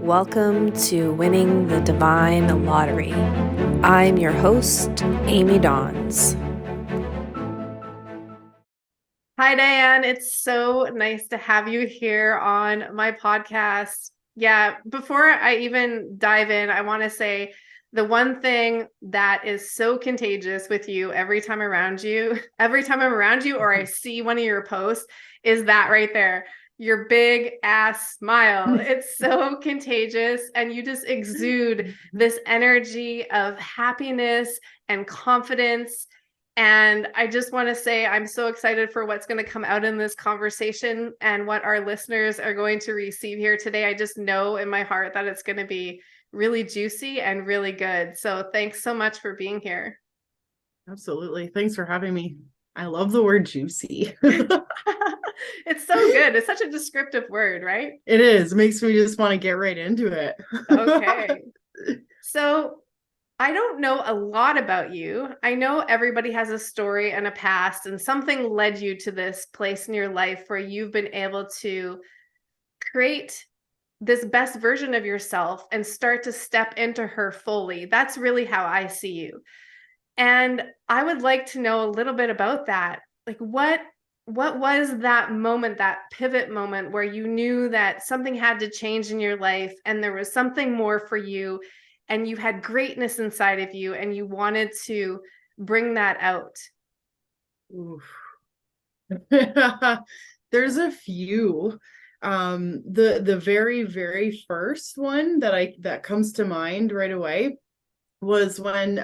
Welcome to Winning the Divine Lottery. I'm your host, Amy Dawns. Hi, Dianne. It's so nice to have you here on my podcast. Yeah, before I even dive in, I want to say the one thing that is so contagious with you every time I'm around you, or I see one of your posts, is that right there. Your big ass smile. It's so contagious, and you just exude this energy of happiness and confidence. And I just want to say I'm so excited for what's going to come out in this conversation and what our listeners are going to receive here today. I just know in my heart that it's going to be really juicy and really good. So thanks so much for being here. Absolutely. Thanks for having me. I love the word juicy. It's so good. It's such a descriptive word, right? It is. It makes me just want to get right into it. Okay. So I don't know a lot about you. I know everybody has a story and a past, and something led you to this place in your life where you've been able to create this best version of yourself and start to step into her fully. That's really how I see you. And I would like to know a little bit about that. Like what was that moment, that pivot moment where you knew that something had to change in your life and there was something more for you and you had greatness inside of you and you wanted to bring that out? Oof. There's a few. The very, very first one that comes to mind right away was when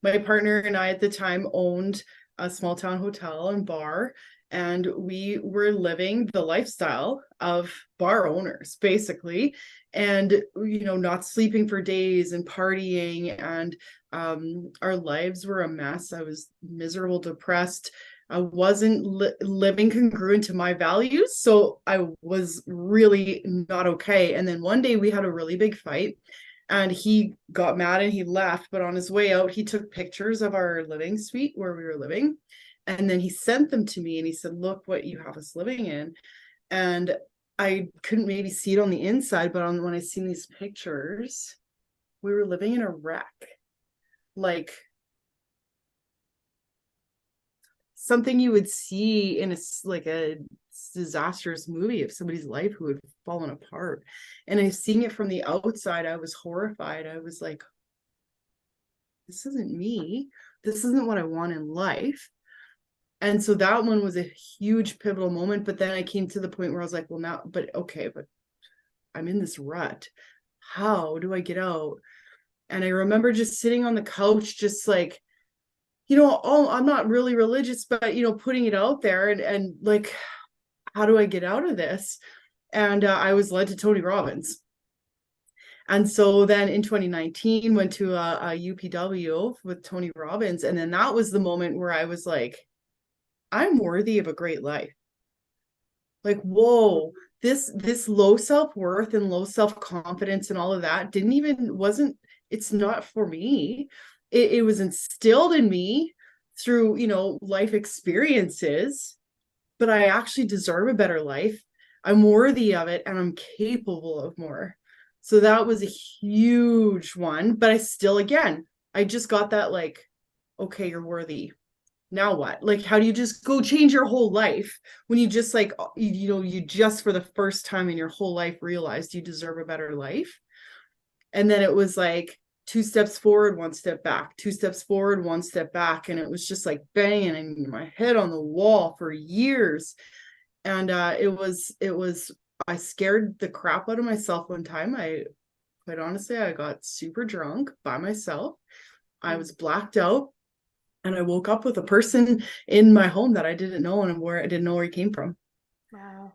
my partner and I at the time owned a small town hotel and bar, and we were living the lifestyle of bar owners, basically, and not sleeping for days and partying, and our lives were a mess. I was miserable, depressed. I wasn't living congruent to my values, so I was really not okay. And then one day we had a really big fight, and he got mad and he left. But on his way out, he took pictures of our living suite where we were living. And then he sent them to me and he said, "Look what you have us living in." And I couldn't maybe see it on the inside, but when I seen these pictures, we were living in a wreck. Like something you would see in a disastrous movie of somebody's life who had fallen apart. And I seeing it from the outside, I was horrified. I was like, this isn't me. This isn't what I want in life. And so that one was a huge pivotal moment. But then I came to the point where I was like, well, now, but I'm in this rut. How do I get out? And I remember just sitting on the couch, just like, I'm not really religious, but, putting it out there and like, how do I get out of this? And I was led to Tony Robbins. And so then in 2019, went to a UPW with Tony Robbins. And then that was the moment where I was like, I'm worthy of a great life. Like, whoa, this low self-worth and low self-confidence and all of that it's not for me. It was instilled in me through, life experiences, but I actually deserve a better life. I'm worthy of it and I'm capable of more. So that was a huge one. But I just got that, like, okay, you're worthy. Now what? Like, how do you just go change your whole life when you just like, you just for the first time in your whole life realized you deserve a better life? And then it was like 2 steps forward, 1 step back, 2 steps forward, 1 step back. And it was just like banging my head on the wall for years. And I scared the crap out of myself one time. Quite honestly, I got super drunk by myself. I was blacked out. And I woke up with a person in my home that I didn't know and where I didn't know where he came from. Wow.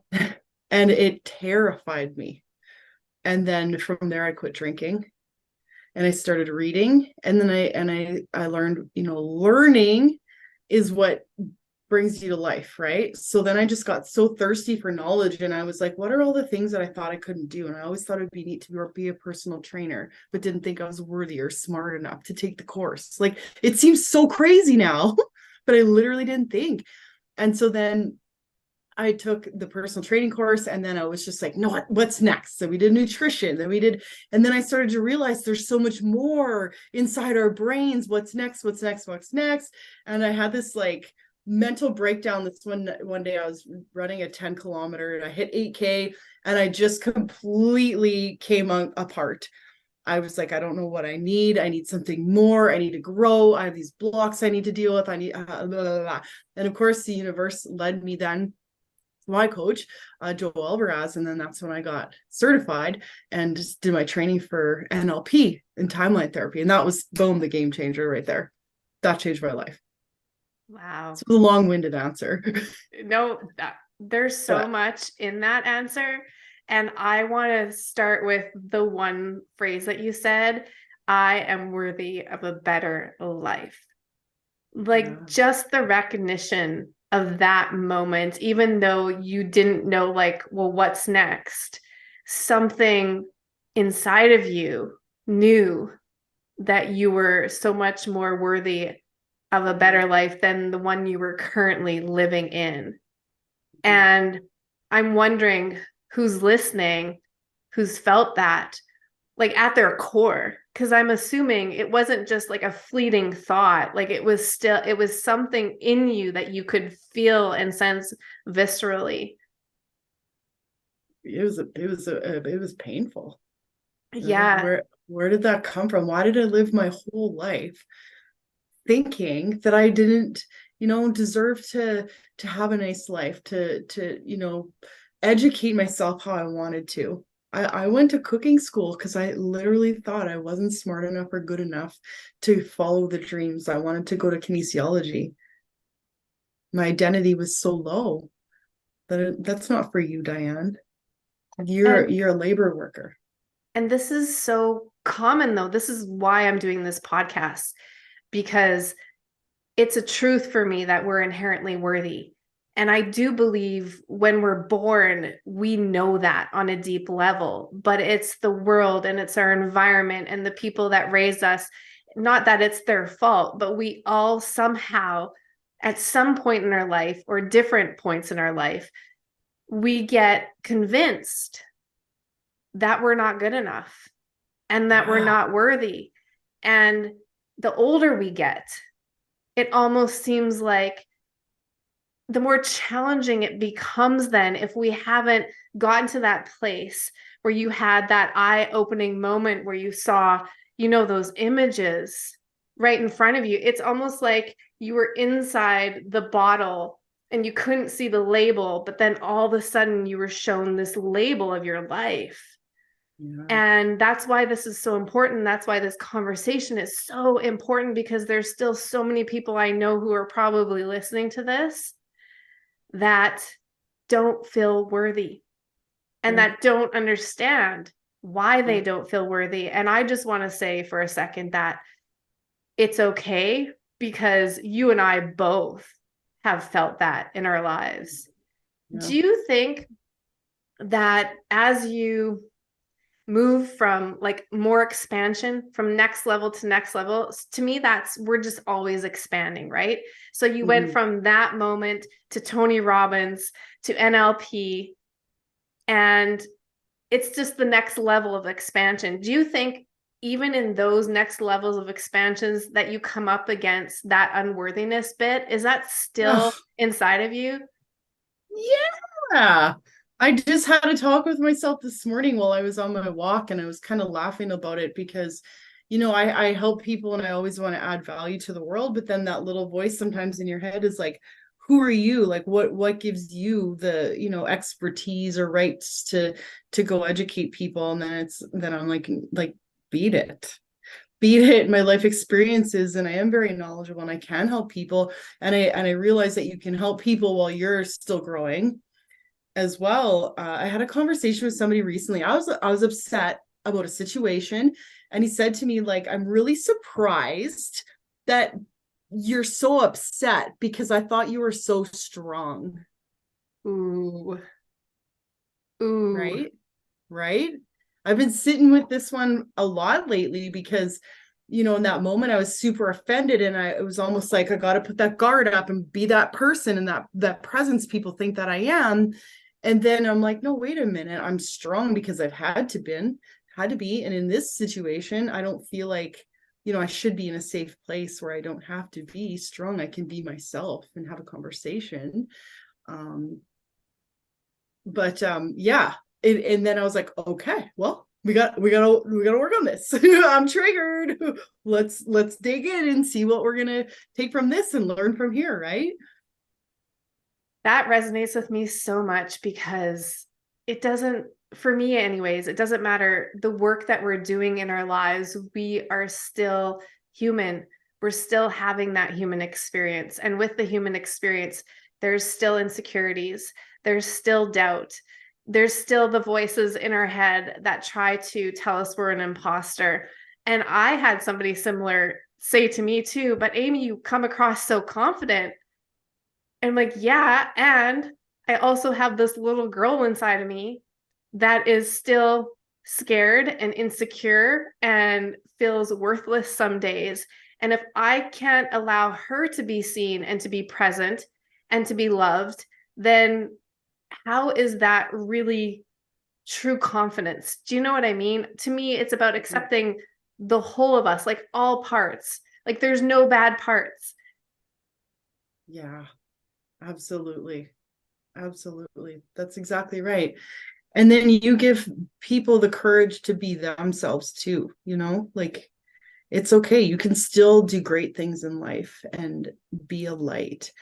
And it terrified me. And then from there, I quit drinking and I started reading. And then I learned, learning is what brings you to life, right? So then I just got so thirsty for knowledge, and I was like, what are all the things that I thought I couldn't do? And I always thought it'd be neat to be a personal trainer, but didn't think I was worthy or smart enough to take the course. Like, it seems so crazy now, but I literally didn't think. And so then I took the personal training course, and then I was just like, no, what's next? So we did nutrition, and then I started to realize there's so much more inside our brains. What's next? What's next? What's next? And I had this like mental breakdown. This one day I was running a 10 kilometer and I hit 8K, and I just completely came apart. I was like, I don't know what I need. I need something more. I need to grow. I have these blocks I need to deal with. I need blah, blah, blah. And of course the universe led me then to my coach, Joel Alvarez. And then that's when I got certified and just did my training for NLP and timeline therapy. And that was, boom, the game changer right there. That changed my life. Wow. So the long-winded answer. No, there's so much in that answer. And I want to start with the one phrase that you said, I am worthy of a better life. Like just the recognition of that moment, even though you didn't know, like, well, what's next? Something inside of you knew that you were so much more worthy of a better life than the one you were currently living in. And I'm wondering who's listening, who's felt that, like at their core, because I'm assuming it wasn't just like a fleeting thought. Like it was something in you that you could feel and sense viscerally. It was painful. Yeah. Where did that come from? Why did I live my whole life thinking that I didn't, deserve to have a nice life, to educate myself how I wanted to. I went to cooking school because I literally thought I wasn't smart enough or good enough to follow the dreams. I wanted to go to kinesiology. My identity was so low that's not for you, Dianne. You're a labor worker. And this is so common, though. This is why I'm doing this podcast, because it's a truth for me that we're inherently worthy. And I do believe when we're born, we know that on a deep level, but it's the world and it's our environment and the people that raise us. Not that it's their fault, but we all somehow, at some point in our life or different points in our life, we get convinced that we're not good enough and that we're not worthy. And the older we get, it almost seems like the more challenging it becomes then if we haven't gotten to that place where you had that eye-opening moment where you saw, those images right in front of you. It's almost like you were inside the bottle and you couldn't see the label, but then all of a sudden you were shown this label of your life. Yeah. And that's why this is so important. That's why this conversation is so important, because there's still so many people I know who are probably listening to this that don't feel worthy and that don't understand why they don't feel worthy. And I just want to say for a second that it's okay, because you and I both have felt that in our lives. Yeah. Do you think that as you move from like more expansion from next level to next level, to me, we're just always expanding, right? So you went from that moment to Tony Robbins to NLP, and it's just the next level of expansion. Do you think even in those next levels of expansions that you come up against that unworthiness bit, is that still inside of you? Yeah. I just had a talk with myself this morning while I was on my walk, and I was kind of laughing about it because, I help people and I always want to add value to the world. But then that little voice sometimes in your head is like, who are you? Like, what gives you the, expertise or rights to go educate people? And then I'm like, beat it. My life experiences, and I am very knowledgeable and I can help people. And I realize that you can help people while you're still growing as well. I had a conversation with somebody recently. I was upset about a situation, and he said to me, like, I'm really surprised that you're so upset because I thought you were so strong. Ooh. Right. I've been sitting with this one a lot lately because in that moment, I was super offended, and it was almost like I got to put that guard up and be that person and that presence people think that I am. And then I'm like, no, wait a minute. I'm strong because I've had to be. And in this situation, I don't feel like, I should be in a safe place where I don't have to be strong. I can be myself and have a conversation. Yeah. And then I was like, okay, well, we gotta work on this. I'm triggered. Let's dig in and see what we're gonna take from this and learn from here, right? That resonates with me so much because it doesn't, for me anyways, it doesn't matter the work that we're doing in our lives, we are still human. We're still having that human experience. And with the human experience, there's still insecurities, there's still doubt, there's still the voices in our head that try to tell us we're an imposter. And I had somebody similar say to me too, but Amy, you come across so confident. And I'm like, yeah. And I also have this little girl inside of me that is still scared and insecure and feels worthless some days. And if I can't allow her to be seen and to be present and to be loved, then how is that really true confidence? Do you know what I mean? To me, it's about accepting the whole of us, like all parts. Like there's no bad parts. Yeah, absolutely. Absolutely. That's exactly right. And then you give people the courage to be themselves too, like it's okay. You can still do great things in life and be a light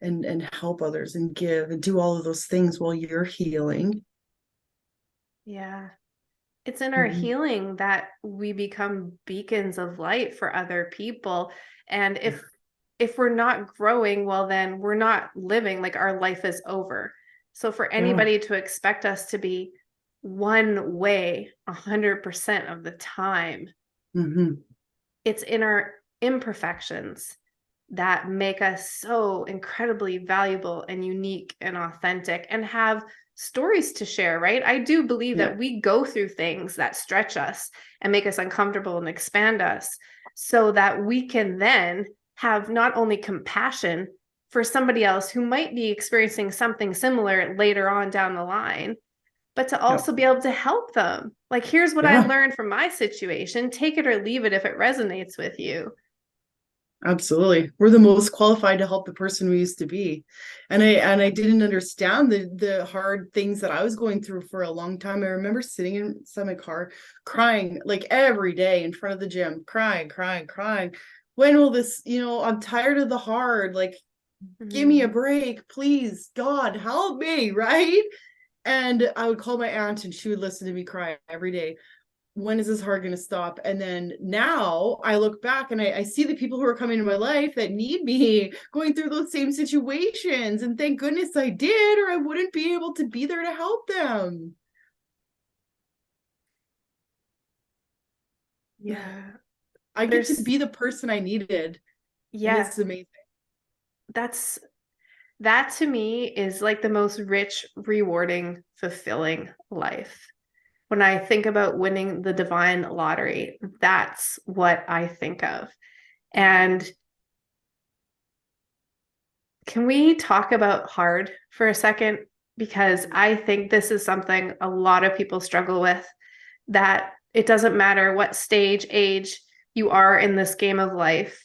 and help others and give and do all of those things while you're healing. Yeah. It's in our Mhm. healing that we become beacons of light for other people. And if we're not growing, well, then we're not living, like our life is over. So for Yeah. anybody to expect us to be one way 100% of the time, Hmm. it's in our imperfections that make us so incredibly valuable and unique and authentic and have stories to share, right? I do believe Yeah. that we go through things that stretch us and make us uncomfortable and expand us so that we can then have not only compassion for somebody else who might be experiencing something similar later on down the line, but to Yeah. also be able to help them. Like, here's what I Yeah. learned from my situation. Take it or leave it if it resonates with you. Absolutely. We're the most qualified to help the person we used to be. And I didn't understand the hard things that I was going through for a long time. I remember sitting inside my car crying like every day in front of the gym, crying, crying, crying. When will this, I'm tired of the hard. Like, give me a Mm. break, please. God, help me, right? And I would call my aunt and she would listen to me cry every day. When is this heart going to stop? And then now I look back and I see the people who are coming to my life that need me going through those same situations. And thank goodness I did, or I wouldn't be able to be there to help them. Yeah. I get to There's, be the person I needed. And yeah, it's amazing. that's, that to me is like the most rich, rewarding, fulfilling life. When I think about winning the divine lottery, that's what I think of. And can we talk about hard for a second? Because I think this is something a lot of people struggle with, that it doesn't matter what stage, age you are in this game of life,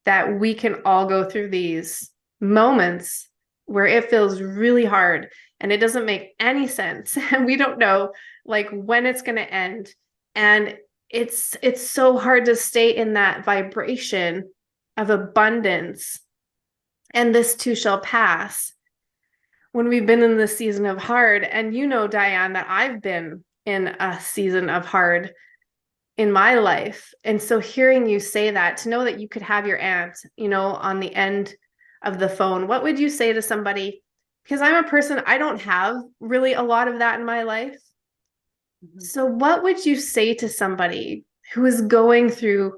that we can all go through these moments where it feels really hard and it doesn't make any sense. And we don't know like when it's going to end. And it's so hard to stay in that vibration of abundance, and this too shall pass, when we've been in this season of hard. And you know, Dianne, that I've been in a season of hard in my life. And so hearing you say that, to know that you could have your aunt, on the end of the phone, what would you say to somebody? Because I'm a person, I don't have really a lot of that in my life. Mhm. So what would you say to somebody who is going through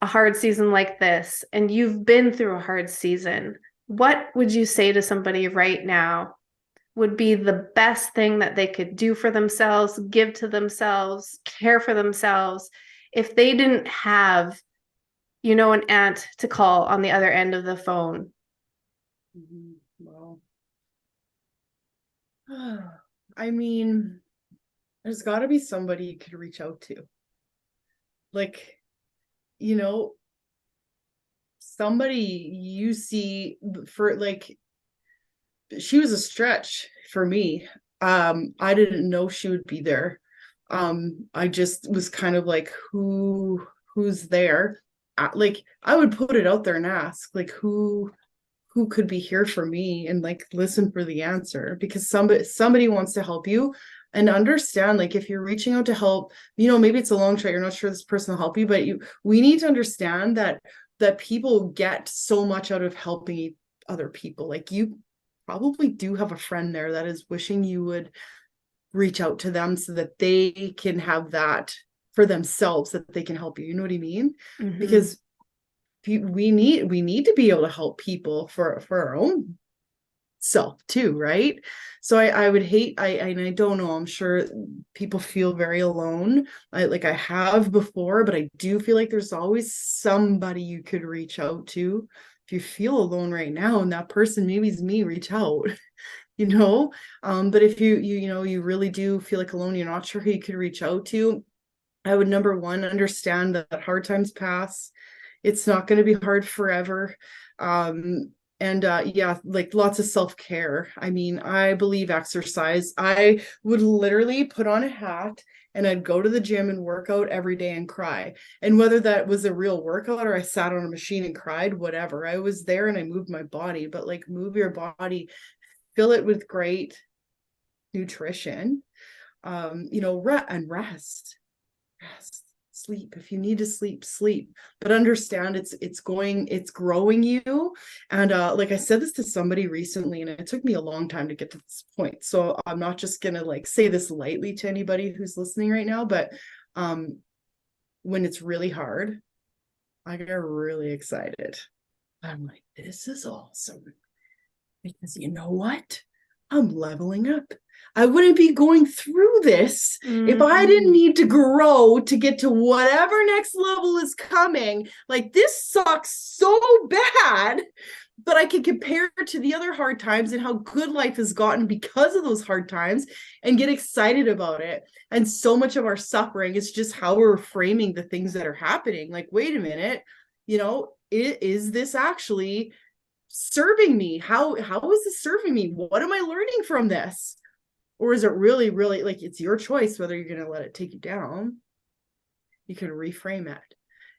a hard season like this, and you've been through a hard season? What would you say to somebody right now would be the best thing that they could do for themselves, give to themselves, care for themselves, if they didn't have an aunt to call on the other end of the phone. Well, I mean, there's got to be somebody you could reach out to. Like, you know, somebody you see for like, she was a stretch for me. I didn't know she would be there. I just was kind of like, who's there? Like, I would put it out there and ask, like, who could be here for me, and like listen for the answer, because somebody wants to help you. And understand, like, if you're reaching out to help, maybe it's a long shot, you're not sure this person will help you, but we need to understand that people get so much out of helping other people. Like, you probably do have a friend there that is wishing you would reach out to them so that they can have that for themselves, that they can help you. You know what I mean? Mm-hmm. Because we need to be able to help people for our own self too, right? So I would hate, I don't know, I'm sure people feel very alone. I have before, but I do feel like there's always somebody you could reach out to. If you feel alone right now, and that person maybe is me, reach out. But if you really do feel like alone, you're not sure who you could reach out to, I would, number one, understand that hard times pass. It's not going to be hard forever. And yeah, like, lots of self-care. I mean, I believe exercise. I would literally put on a hat and I'd go to the gym and work out every day and cry. And whether that was a real workout or I sat on a machine and cried, whatever, I was there and I moved my body. But like, move your body, fill it with great nutrition, and rest. Sleep. If you need to sleep, but understand it's growing you. And like, I said this to somebody recently, and it took me a long time to get to this point, so I'm not just gonna like say this lightly to anybody who's listening right now, but when it's really hard, I get really excited. I'm like, this is awesome, because you know what, I'm leveling up. I wouldn't be going through this if I didn't need to grow to get to whatever next level is coming. Like, this sucks so bad, but I can compare it to the other hard times and how good life has gotten because of those hard times, and get excited about it. And so much of our suffering is just how we're framing the things that are happening. Like, wait a minute, is this actually serving me? How is this serving me? What am I learning from this? Or is it really, really, like, it's your choice whether you're going to let it take you down. You can reframe it.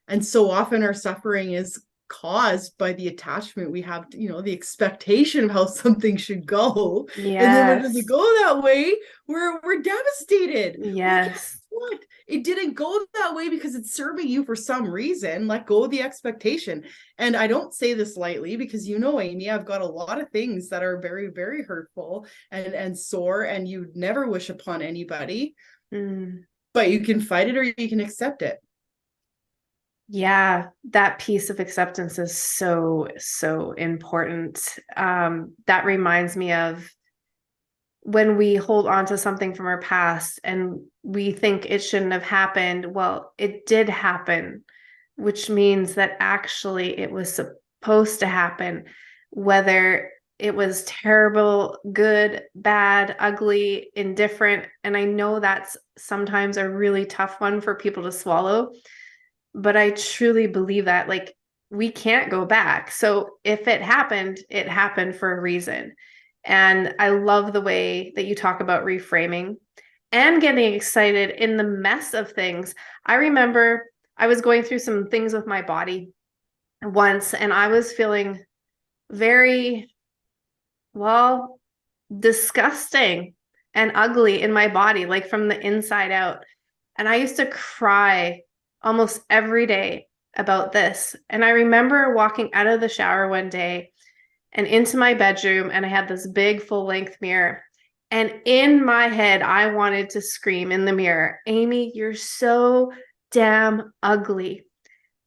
And so often our suffering is caused by the attachment we have to, the expectation of how something should go. Yes. And then when it doesn't go that way, we're devastated. Yes. Well, guess what? It didn't go that way because it's serving you for some reason. Let go of the expectation. And I don't say this lightly, because Amy, I've got a lot of things that are very, very hurtful and sore, and you'd never wish upon anybody. But you can fight it or you can accept it. Yeah, that piece of acceptance is so, so important. That reminds me of when we hold on to something from our past and we think it shouldn't have happened. Well, it did happen, which means that actually it was supposed to happen, whether it was terrible, good, bad, ugly, indifferent. And I know that's sometimes a really tough one for people to swallow. But I truly believe that, like, we can't go back. So if it happened for a reason. And I love the way that you talk about reframing and getting excited in the mess of things. I remember I was going through some things with my body once, and I was feeling very, well, disgusting and ugly in my body, like from the inside out. And I used to cry almost every day about this. And I remember walking out of the shower one day and into my bedroom, and I had this big full-length mirror. And in my head, I wanted to scream in the mirror, Amy, you're so damn ugly.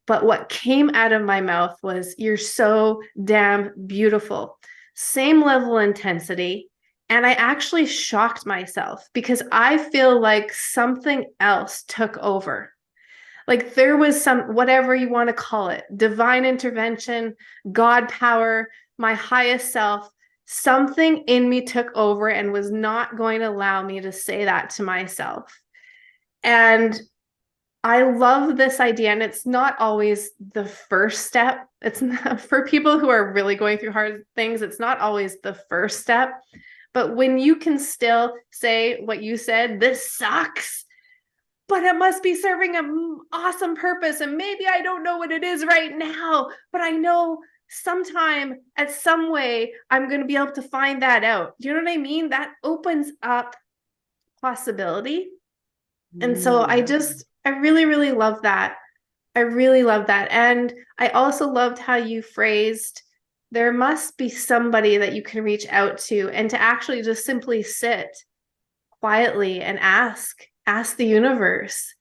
But what came out of my mouth was, you're so damn beautiful. Same level of intensity. And I actually shocked myself because I feel like something else took over. Like there was some, whatever you want to call it, divine intervention, God power, my highest self, something in me took over and was not going to allow me to say that to myself. And I love this idea. And it's not always the first step. It's not for people who are really going through hard things. It's not always the first step. But when you can still say what you said, this sucks, but it must be serving an awesome purpose. And maybe I don't know what it is right now, but I know sometime at some way I'm going to be able to find that out. Do you know what I mean? That opens up possibility. And so I really, really love that. I really love that. And I also loved how you phrased there must be somebody that you can reach out to, and to actually just simply sit quietly and ask the universe,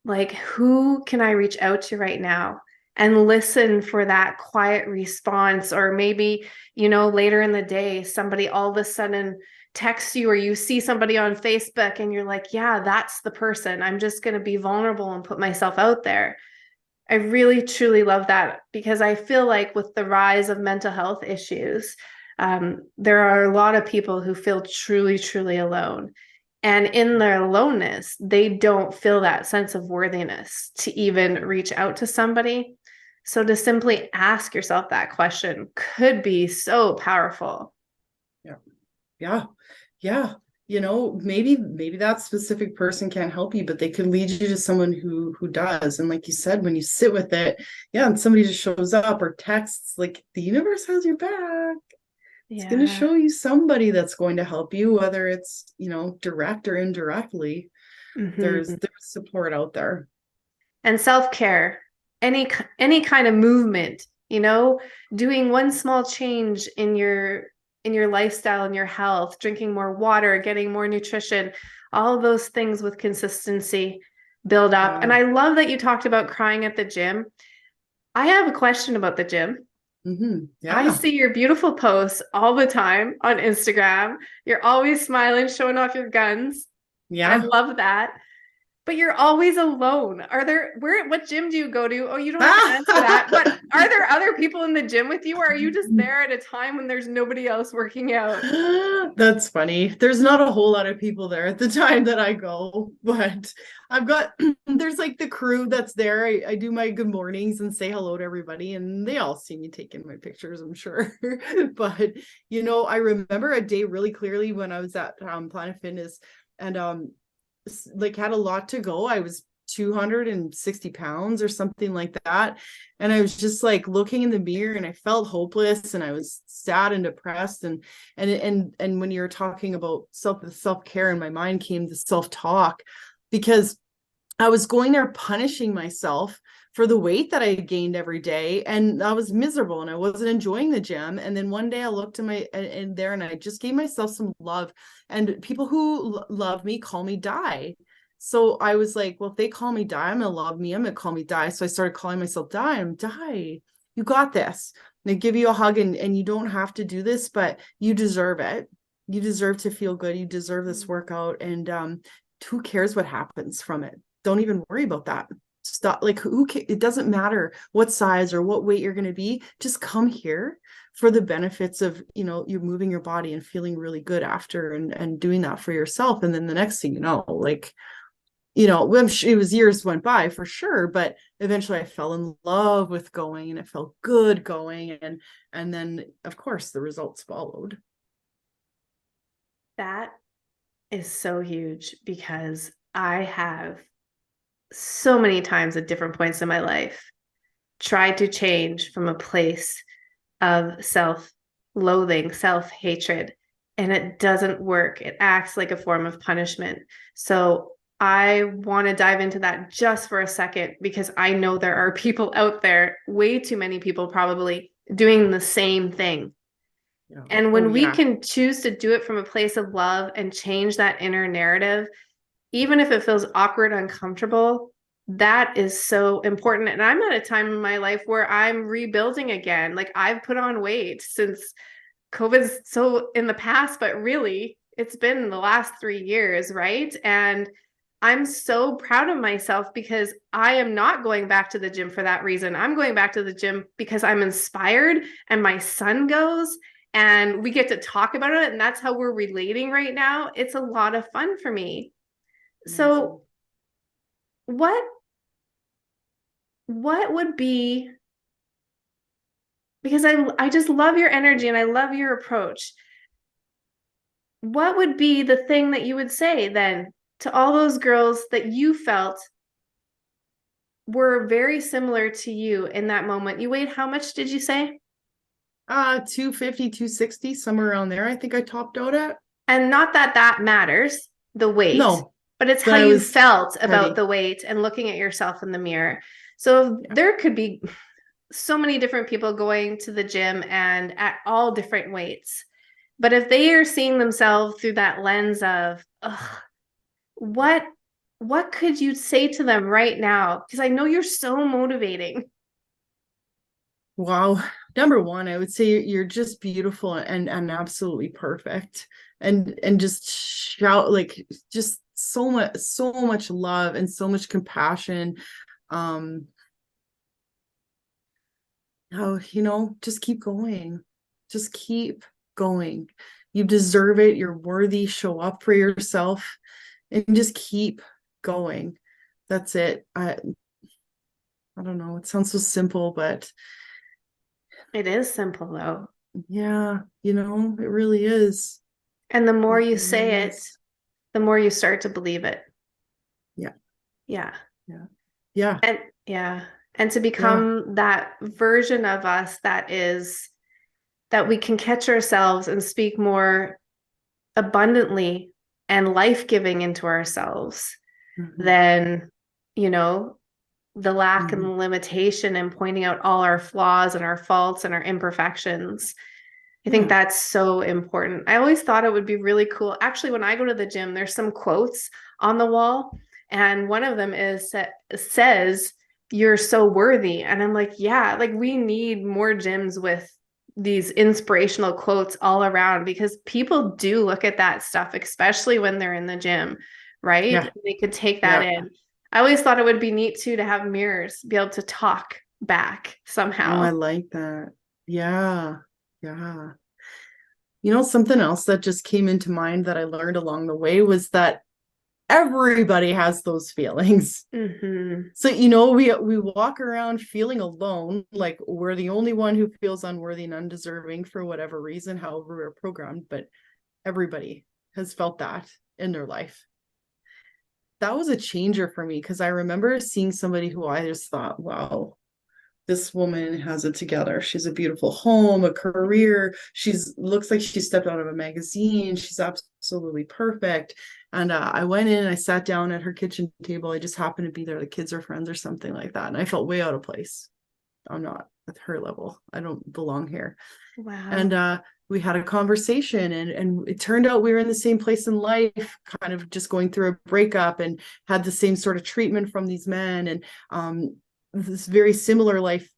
like, who can I reach out to right now? And listen for that quiet response. Or maybe, later in the day, somebody all of a sudden texts you, or you see somebody on Facebook and you're like, yeah, that's the person. I'm just going to be vulnerable and put myself out there. I really, truly love that, because I feel like with the rise of mental health issues, there are a lot of people who feel truly, truly alone. And in their aloneness, they don't feel that sense of worthiness to even reach out to somebody. So to simply ask yourself that question could be so powerful. Yeah. Yeah. Yeah. Maybe that specific person can't help you, but they could lead you to someone who does. And like you said, when you sit with it, yeah, and somebody just shows up or texts, like the universe has your back. It's going to show you somebody that's going to help you, whether it's, direct or indirectly. Mm-hmm. There's support out there. And self-care, any kind of movement, doing one small change in your lifestyle and your health, drinking more water, getting more nutrition, all of those things with consistency build up. Yeah. And I love that you talked about crying at the gym. I have a question about the gym. Mm-hmm. Yeah. I see your beautiful posts all the time on Instagram. You're always smiling, showing off your guns. Yeah. I love that. But you're always alone. What gym do you go to? Oh, you don't have to answer that. But are there other people in the gym with you, or are you just there at a time when there's nobody else working out? That's funny. There's not a whole lot of people there at the time that I go, but there's like the crew that's there. I do my good mornings and say hello to everybody, and they all see me taking my pictures, I'm sure. But, I remember a day really clearly when I was at Planet Fitness, and like had a lot to go. I was 260 pounds or something like that. And I was just like looking in the mirror, and I felt hopeless, and I was sad and depressed. And when you were talking about self-care, in my mind came the self-talk, because I was going there punishing myself for the weight that I gained every day, and I was miserable and I wasn't enjoying the gym. And then one day I looked in there, and I just gave myself some love. And people who love me call me Di. So I was like, well, if they call me Di, I'm gonna love me. I'm gonna call me Di. So I started calling myself Di. I'm Di. You got this. They give you a hug, and you don't have to do this, but you deserve it. You deserve to feel good. You deserve this workout. And who cares what happens from it? Don't even worry about that. Stop. Like, it doesn't matter what size or what weight you're going to be. Just come here for the benefits of, you're moving your body and feeling really good after, and doing that for yourself. And then the next thing it was years went by for sure, but eventually I fell in love with going, and it felt good going. And then of course the results followed. That is so huge, because I have so many times at different points in my life tried to change from a place of self-loathing, self-hatred, and it doesn't work. It acts like a form of punishment. So I want to dive into that just for a second, because I know there are people out there, way too many people probably, doing the same thing. Yeah. And when we can choose to do it from a place of love and change that inner narrative, even if it feels awkward, uncomfortable, that is so important. And I'm at a time in my life where I'm rebuilding again. Like, I've put on weight since COVID's so in the past, but really it's been the last 3 years, right? And I'm so proud of myself because I am not going back to the gym for that reason. I'm going back to the gym because I'm inspired and my son goes and we get to talk about it. And that's how we're relating right now. It's a lot of fun for me. Amazing. So what what would be, because I just love your energy and I love your approach. What would be the thing that you would say then to all those girls that you felt were very similar to you in that moment? You weighed, how much did you say? 250, 260, somewhere around there. I think I topped out at. And not that that matters, the weight, No, but it's but how I you was felt about heavy. the weight and looking at yourself in the mirror. So Yeah. there could be so many different people going to the gym and at all different weights. But if they are seeing themselves through that lens of, ugh, what what could you say to them right now? Because I know you're so motivating. Wow. Number one, I would say you're just beautiful and absolutely perfect. And just shout like just so much love and so much compassion. Um, oh, just keep going. Just keep going. You deserve it. You're worthy. Show up for yourself and just keep going. That's it. I don't know. It sounds so simple, but It is simple though. yeah, it really is. And the more It you really say it, is. the more you start to believe it. Yeah, Yeah. yeah, yeah, And yeah. And to yeah, become that version of us that is, that we can catch ourselves and speak more abundantly and life-giving into ourselves hmm than, you know, the lack and the hmm limitation and pointing out all our flaws and our faults and our imperfections. I think yeah. that's so important. I always thought it would be really cool. Actually, when I go to the gym, there's some quotes on the wall, and one of them says, "You're so worthy." And I'm like, yeah, like we need more gyms with these inspirational quotes all around because people do look at that stuff, especially when they're in the gym, right? Yeah, They could take that yeah. in. I always thought it would be neat too to have mirrors, be able to talk back Oh, I somehow. like that. Yeah, yeah. Something else that just came into mind that I learned along the way was that everybody has those feelings. Hmm. So, we walk around feeling alone, like we're the only one who feels unworthy and undeserving for whatever reason, however we're programmed, but everybody has felt that in their life. That was a changer for me because I remember seeing somebody who I just thought, wow, this woman has it together. She's a beautiful home, a career. She's looks like she stepped out of a magazine. She's absolutely perfect. And I went in and I sat down at her kitchen table. I just happened to be there. The kids are friends or something like that. And I felt way out of place. I'm not at her level. I don't belong here. And Wow. we had a conversation and it turned out we were in the same place in life, kind of just going through a breakup and had the same sort of treatment from these men and this very similar life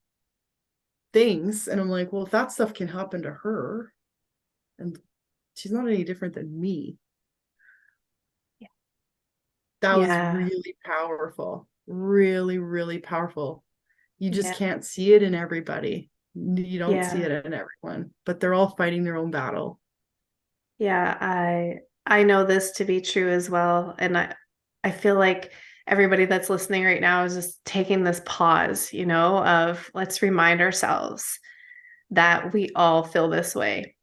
things. And I'm like, well, if that stuff can happen to her, and she's not any different than me, that was Yeah. really powerful. Really, really powerful. You just Yeah. can't see it in everybody. You don't see Yeah. it in everyone, but they're all fighting their own battle. Yeah. I know this to be true as well. And I feel like everybody that's listening right now is just taking this pause, of let's remind ourselves that we all feel this way.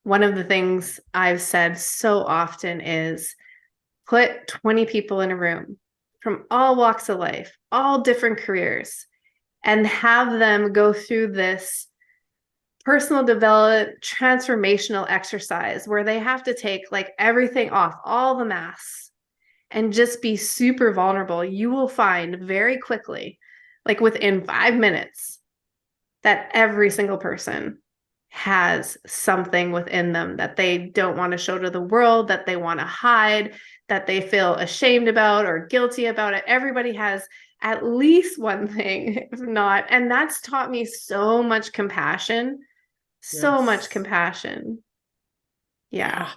One of the things I've said so often is put 20 people in a room from all walks of life, all different careers, and have them go through this personal development transformational exercise where they have to take like everything off, all the masks, and just be super vulnerable. You will find very quickly, like within 5 minutes, that every single person has something within them that they don't want to show to the world, that they want to hide, that they feel ashamed about or guilty about it. Everybody has at least one thing, if not. And that's taught me so much compassion, so much Yes. compassion. Yeah.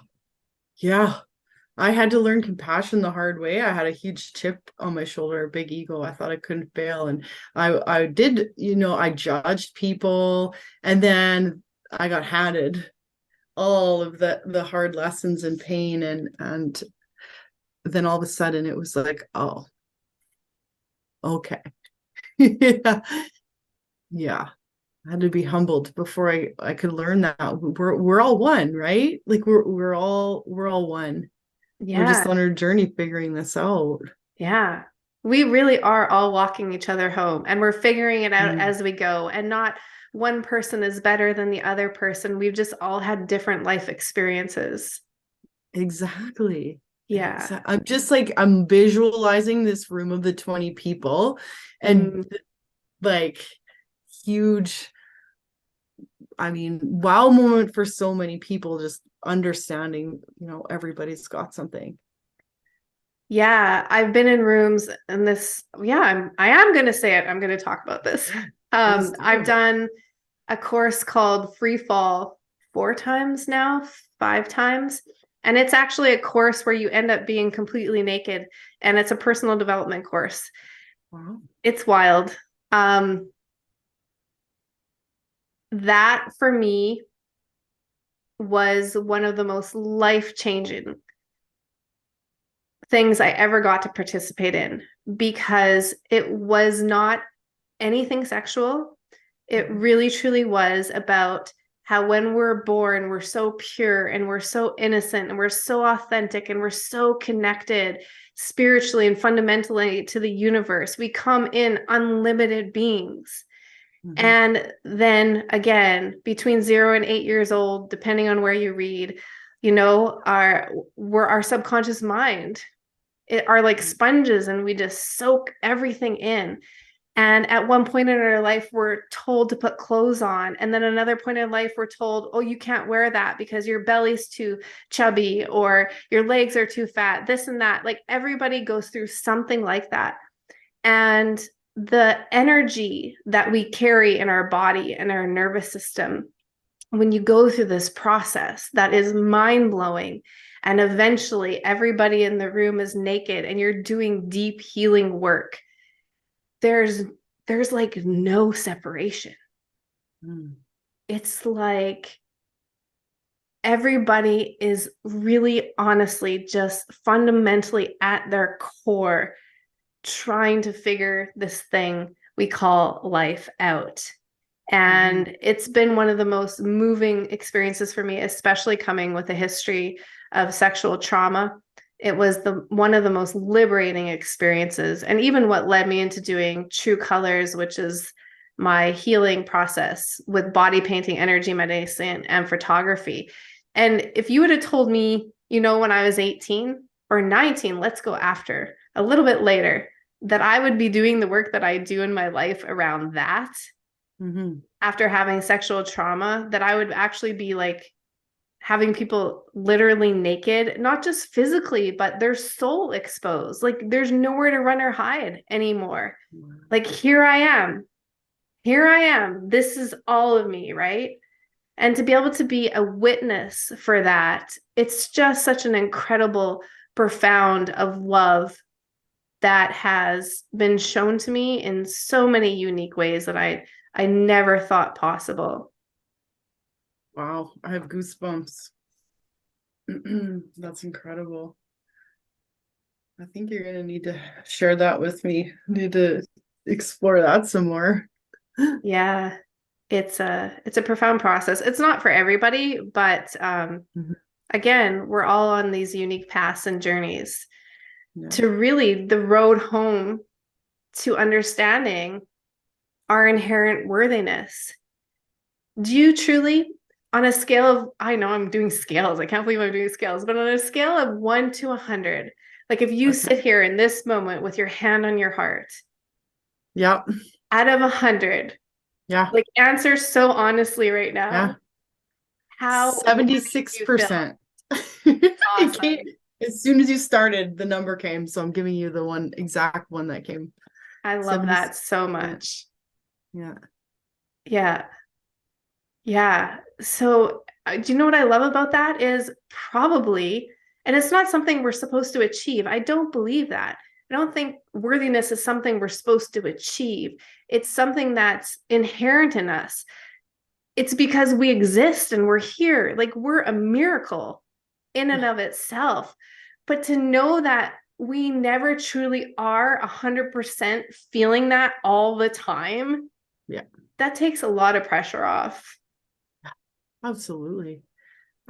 Yeah. Yeah. I had to learn compassion the hard way. I had a huge chip on my shoulder, a big ego. I thought I couldn't fail. And I did, I judged people, and then I got handed all of the hard lessons and pain, and then all of a sudden it was like, oh, okay. Yeah. Yeah. I had to be humbled before I could learn that we're all one, right? Like we're all one. We're just Yeah. on our journey figuring this out. Yeah. We really are all walking each other home, and we're figuring it out Mm, as we go, and not one person is better than the other person. We've just all had different life experiences. exactly. Yeah. I'm just like I'm visualizing this room of the 20 people, and Mm. like huge, I mean, wow moment for so many people, just understanding, everybody's got something. Yeah, I've been in rooms and I am gonna say it. I'm gonna talk about this. Please I've do. done a course called Free Fall 4 times now, 5 times. And it's actually a course where you end up being completely naked, and it's a personal development course. Wow. It's wild. Um, that for me was one of the most life-changing things I ever got to participate in, because it was not anything sexual. It Mhm. really truly was about how when we're born, we're so pure and we're so innocent and we're so authentic and we're so connected spiritually and fundamentally to the universe. We come in unlimited beings. Mhm. And then again, between 0 and 8 years old, depending on where you read, we're our subconscious mind are like sponges, and we just soak everything in. And at one point in our life, we're told to put clothes on. And then another point in life, we're told, oh, you can't wear that because your belly's too chubby or your legs are too fat, this and that. Like everybody goes through something like that. And the energy that we carry in our body and our nervous system, when you go through this process that is mind blowing, and eventually everybody in the room is naked and you're doing deep healing work, there's there's like no separation. Mm. It's like everybody is really honestly just fundamentally at their core trying to figure this thing we call life out. Mhm. And it's been one of the most moving experiences for me, especially coming with a history of sexual trauma. It was the one of the most liberating experiences, and even what led me into doing True Colors, which is my healing process with body painting, energy medicine, and photography. And if you would have told me, when I was 18 or 19, let's go after a little bit later, that I would be doing the work that I do in my life around that Mhm. after having sexual trauma, that I would actually be like having people literally naked, not just physically, but their soul exposed. Like there's nowhere to run or hide anymore. Wow. Like here I am. Here I am. This is all of me, right? And to be able to be a witness for that, it's just such an incredible, profound of love that has been shown to me in so many unique ways that I never thought possible. Wow, I have goosebumps. That's incredible. I think you're gonna need to share that with me. Need to explore that some more. Yeah, it's a profound process. It's not for everybody, but Mhm. again, we're all on these unique paths and journeys Yeah. to really the road home to understanding our inherent worthiness. Do you truly, on a scale of, I know I'm doing scales, I can't believe I'm doing scales, but on a scale of 1 to 100, like if you Okay. sit here in this moment with your hand on your heart, Yeah. out of 100, Yeah. like answer so honestly right Yeah. now, how worthy do you feel? 76%. It came Awesome. as soon as you started, the number came. So I'm giving you the one exact one that came. I love that so 76%. much. Yeah. Yeah. Yeah. So, do you know what I love about that is probably, And it's not something we're supposed to achieve. I don't believe that. I don't think worthiness is something we're supposed to achieve. It's something that's inherent in us. It's because we exist and we're here. Like, we're a miracle in and Yeah. of itself. But to know that we never truly are 100% feeling that all the time, Yeah. that takes a lot of pressure off. Absolutely.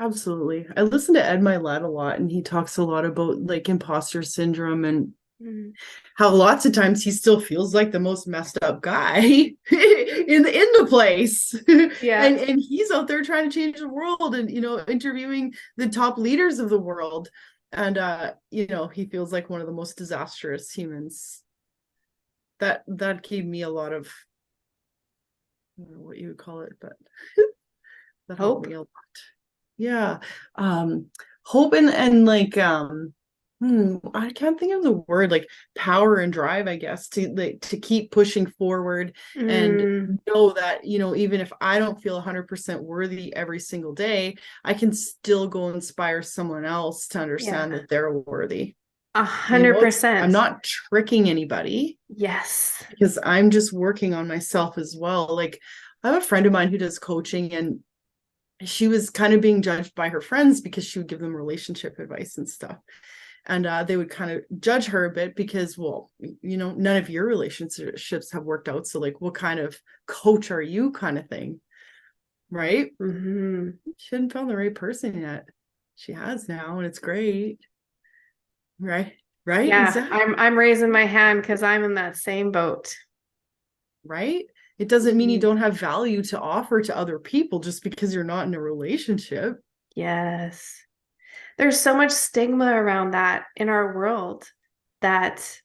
Absolutely. I listen to Ed Milet a lot, and he talks a lot about like imposter syndrome and Mm-hmm. how lots of times he still feels like the most messed up guy in the place. Yeah. And he's out there trying to change the world and interviewing the top leaders of the world. And he feels like one of the most disastrous humans. That gave me a lot of, I don't know what you would call it, but that helped Hope. me a lot. Yeah. Hope and like I can't think of the word, like power and drive, I guess, to keep pushing forward and Mm, know that, even if I don't feel 100% worthy every single day, I can still go inspire someone else to understand yeah. that they're worthy. A And hundred I'm percent. not tricking anybody Yes. because I'm just working on myself as well. Like, I have a friend of mine who does coaching, and she was kind of being judged by her friends because she would give them relationship advice and stuff. And they would kind of judge her a bit because, well, none of your relationships have worked out. So, like, what kind of coach are you, kind of thing? Right? Mm-hmm. She hadn't found the right person yet. She has now, and it's great. Right? Right? Yeah, Exactly. I'm raising my hand because I'm in that same boat. Right? It doesn't mean you Mhm. don't have value to offer to other people just because you're not in a relationship. Yes. There's so much stigma around that in our world, that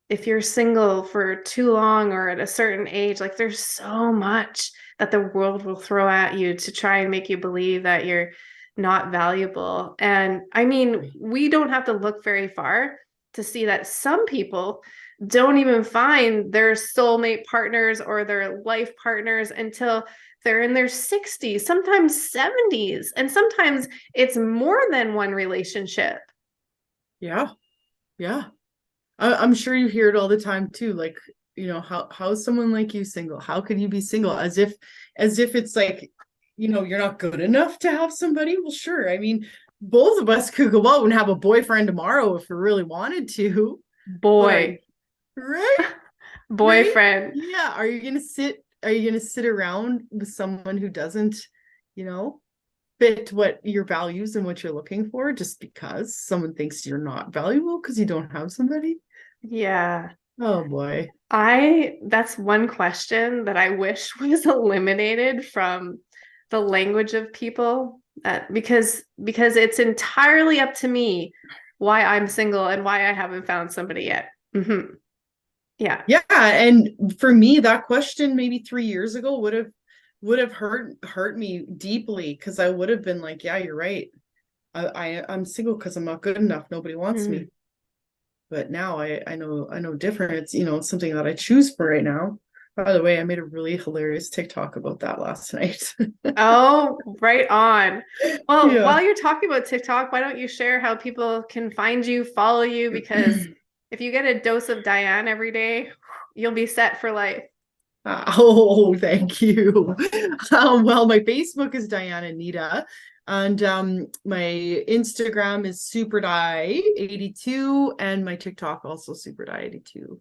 if you're single for too long or at a certain age, like, there's so much that the world will throw at you to try and make you believe that you're not valuable. And I mean, we don't have to look very far to see that some people don't even find their soulmate partners or their life partners until they're in their 60s, sometimes 70s, and sometimes it's more than one relationship. Yeah. Yeah. I'm sure you hear it all the time too. Like, how's someone like you single? How can you be single? As if it's like, you're not good enough to have somebody. Well, sure. I mean, both of us could go out and have a boyfriend tomorrow if we really wanted to. But Boy, right? Right? boyfriend. Yeah. Are you gonna sit around with someone who doesn't, you know, fit what your values and what you're looking for just because someone thinks you're not valuable because you don't have somebody? Yeah. Oh boy. That's one question that I wish was eliminated from the language of people, because it's entirely up to me why I'm single and why I haven't found somebody yet. Yeah. Yeah, and for me, that question maybe 3 years ago would have hurt me deeply because I would have been like, yeah, you're right. I'm single because I'm not good enough. Nobody wants Mm. me. But now I know different. It's something that I choose for right now. By the way, I made a really hilarious TikTok about that last night. Oh, right on. Well, Yeah. while you're talking about TikTok, why don't you share how people can find you, follow you? Because if you get a dose of Dianne every day, you'll be set for life. Oh, thank you. Well, my Facebook is Dianne Anita, and my Instagram is SuperDie82, and my TikTok also SuperDie82.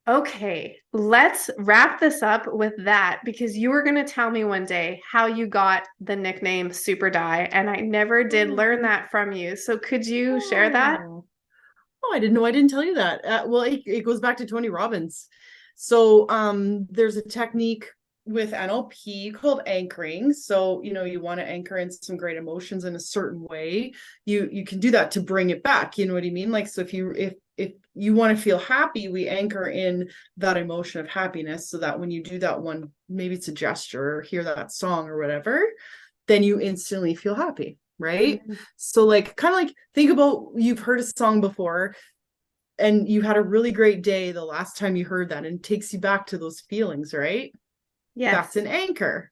Okay, let's wrap this up with that, because you were going to tell me one day how you got the nickname Super Die, and I never did learn Oh, that from you. So could you share that? oh, oh, I didn't know. I didn't tell you that. Well, it goes back to Tony Robbins. So, there's a technique with NLP called anchoring. So, you want to anchor in some great emotions in a certain way. You can do that to bring it back. You know what I mean? Like, so if you want to feel happy, we anchor in that emotion of happiness so that when you do that one, maybe it's a gesture or hear that song or whatever, then you instantly feel happy. Right. Mhm. So, like, kind of like think about, you've heard a song before and you had a really great day the last time you heard that, and it takes you back to those feelings, right? That's Yes. an anchor.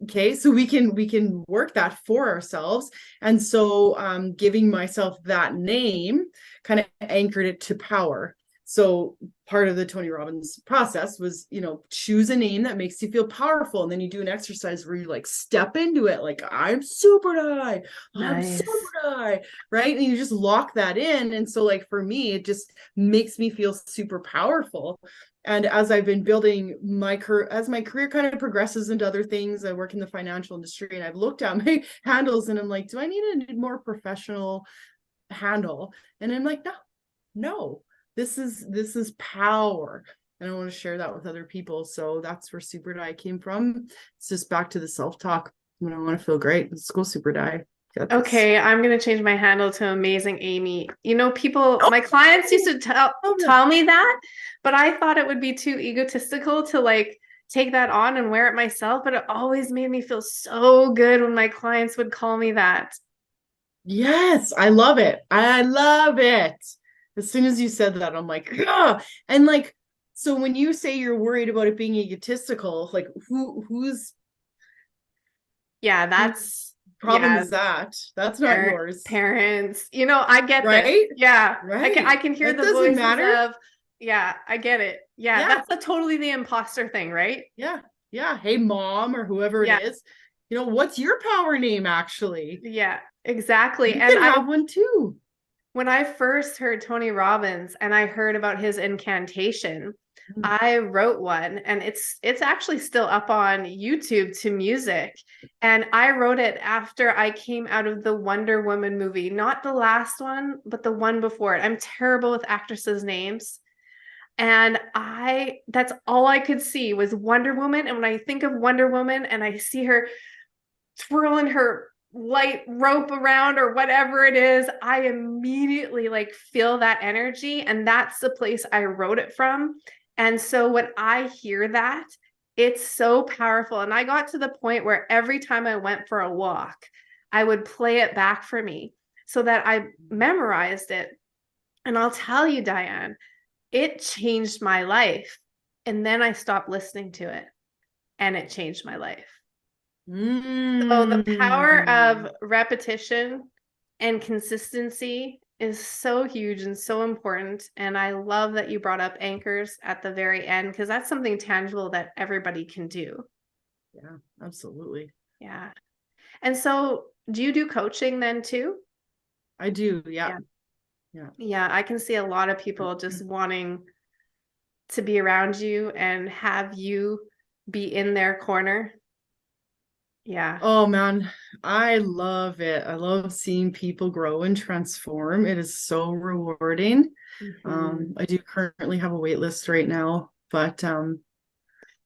Okay, so we can work that for ourselves. And so giving myself that name kind of anchored it to power. So part of the Tony Robbins process was, choose a name that makes you feel powerful. And then you do an exercise where you like step into it, like I'm super die, I'm super Nice. die, right? And you just lock that in. And so like for me, it just makes me feel super powerful. And as I've been building my career, as my career kind of progresses into other things, I work in the financial industry, and I've looked at my handles and I'm like, do I need a more professional handle? And I'm like, no, this is power. And I want to share that with other people. So that's where Super Die came from. It's just back to the self-talk. When I want to feel great, let's go Super Die. Got this. Okay, I'm gonna change my handle to Amazing Amy. My clients used to tell me that, but I thought it would be too egotistical to like take that on and wear it myself. But it always made me feel so good when my clients would call me that. Yes, I love it. I love it. As soon as you said that, I'm like, ah. And like, so when you say you're worried about it being egotistical, like whose Yeah, that's problem yeah, is that? That's not yours, parents. I get this. right? Yeah, Right. I can hear That the doesn't voices matter. of, yeah, I get it. Yeah, Yeah. that's totally the imposter thing, right? Yeah. Yeah. Hey, mom, or whoever it Yeah, is, what's your power name actually? yeah, exactly. You And can have one too. when I first heard Tony Robbins and I heard about his incantation, Mm. I wrote one, and it's actually still up on YouTube to music. And I wrote it after I came out of the Wonder Woman movie, not the last one, but the one before it. I'm terrible with actresses' names. And that's all I could see was Wonder Woman. And when I think of Wonder Woman and I see her twirling her light rope around or whatever it is, I immediately like feel that energy. And that's the place I wrote it from. And so when I hear that, it's so powerful. And I got to the point where every time I went for a walk, I would play it back for me so that I memorized it. And I'll tell you, Dianne, it changed my life. And then I stopped listening to it and it changed my life. So the power Mm. of repetition and consistency is so huge and so important. And I love that you brought up anchors at the very end because that's something tangible that everybody can do. Yeah, absolutely. Yeah. And so do you do coaching then too? I do. Yeah. Yeah. Yeah. Yeah. I can see a lot of people just wanting to be around you and have you be in their corner. Yeah. Oh man, I love it. I love seeing people grow and transform. It is so rewarding. Mhm. I do currently have a wait list right now, but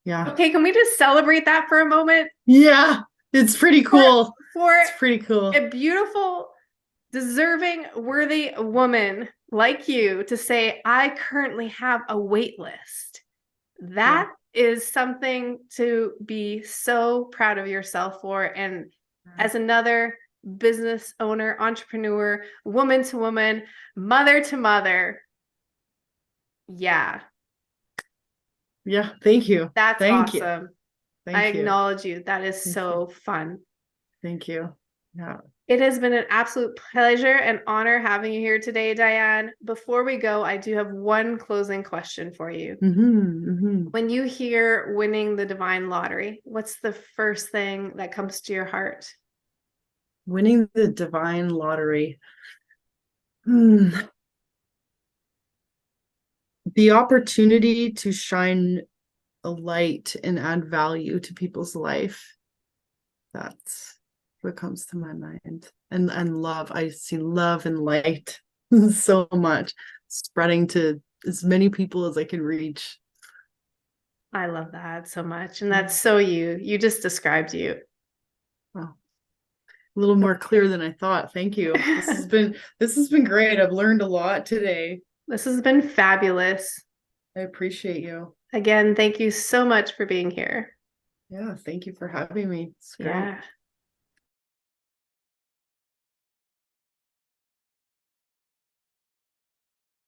yeah. Okay, can we just celebrate that for a moment? Yeah, it's pretty For cool. for It's pretty cool. a beautiful, deserving, worthy woman like you to say, I currently have a wait list. Yeah. That is something to be so proud of yourself for. And as another business owner, entrepreneur, woman to woman, mother to mother, yeah, Yeah, thank you. that's Thank you. awesome. I Thank you. acknowledge you. That is Thank you. so fun. Thank you. Yeah. It has been an absolute pleasure and honor having you here today, Dianne. Before we go, I do have one closing question for you. When you hear winning the divine lottery, what's the first thing that comes to your heart? Winning the divine lottery. Hmm. The opportunity to shine a light and add value to people's life. That's what comes to my mind. And love. I see love and light so much, spreading to as many people as I can reach. I love that so much. And that's so you. You just described you. Wow. A little more clear than I thought. Thank you. This has been great. I've learned a lot today. This has been fabulous. I appreciate you. Again, thank you so much for being here. Yeah, thank you for having me. It's great. Yeah.